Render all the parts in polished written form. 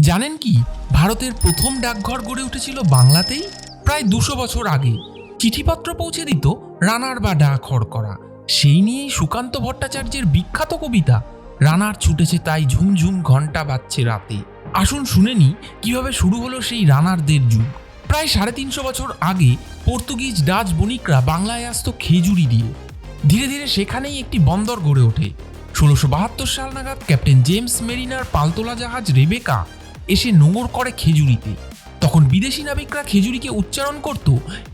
জানেন কি, ভারতের প্রথম ডাকঘর গড়ে উঠেছিল বাংলাতেই প্রায় 200 বছর আগে। চিঠিপত্র পৌঁছে দিত রানার বা ডাক হরকরা। সেই নিয়েই সুকান্ত ভট্টাচার্যের বিখ্যাত কবিতা রানার ছুটেছে তাই ঝুমঝুম ঘন্টা বাজছে রাতে। আসুন শুনে নি কিভাবে শুরু হলো সেই রানারদের যুগ। প্রায় 350 বছর আগে পর্তুগিজ ডাচ বণিকরা বাংলায় আসত খেজুরি দিয়ে। ধীরে ধীরে সেখানেই একটি বন্দর গড়ে ওঠে। 1672 সাল নাগাদ ক্যাপ্টেন জেমস মেরিনার পালতোলা জাহাজ রেবেকা এসে নোঙর করে খেজুরিতে। তখন বিদেশি নাবিকরা খেজুরিকে উচ্চারণ করত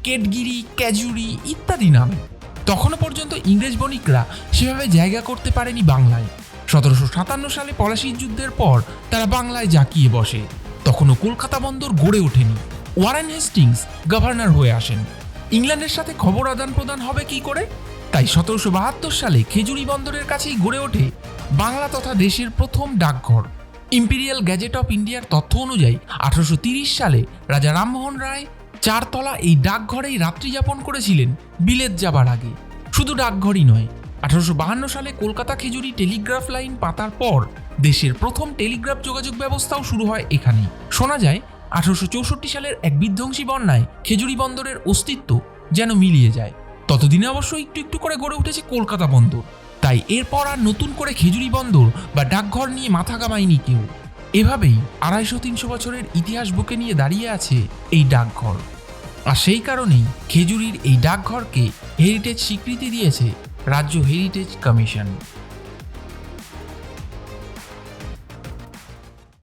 কেটগিরি, ক্যাজুরি ইত্যাদি নামে। তখনও পর্যন্ত ইংরেজ বণিকরা সেভাবে জায়গা করতে পারেনি বাংলায়। 1757 সালে পলাশির যুদ্ধের পর তারা বাংলায় জাঁকিয়ে বসে। তখনও কলকাতা বন্দর গড়ে ওঠেনি। ওয়ারেন হেস্টিংস গভর্নর হয়ে আসেন। ইংল্যান্ডের সাথে খবর আদান প্রদান হবে কি করে? তাই 1772 সালে খেজুরি বন্দরের কাছেই গড়ে ওঠে বাংলা তথা দেশের প্রথম ডাকঘর। ইম্পিরিয়াল গ্যাজেট অফ ইন্ডিয়ার তথ্য অনুযায়ী 1830 সালে রাজা রামমোহন রায় 4 তলা এই ডাকঘরেই রাত্রি যাপন করেছিলেন বিলেত যাবার আগে। শুধু ডাকঘরই নয়, 1852 সালে কলকাতা খেজুরি টেলিগ্রাফ লাইন পাতার পর দেশের প্রথম টেলিগ্রাফ যোগাযোগ ব্যবস্থাও শুরু হয় এখানেই। শোনা যায় 1864 সালের এক বিধ্বংসী বন্যায় খেজুরি বন্দরের অস্তিত্ব যেন মিলিয়ে যায়। ততদিনে অবশ্য একটু একটু করে গড়ে উঠেছে কলকাতা বন্দর। তাই এরপর আর নতুন করে খেজুরি বন্দর বা ডাকঘর নিয়ে মাথা ঘামায়নি কেউ। এভাবেই 250-300 বছরের ইতিহাস বুকে নিয়ে দাঁড়িয়ে আছে এই ডাকঘর। আর সেই কারণেই খেজুরির এই ডাকঘরকে হেরিটেজ স্বীকৃতি দিয়েছে রাজ্য হেরিটেজ কমিশন।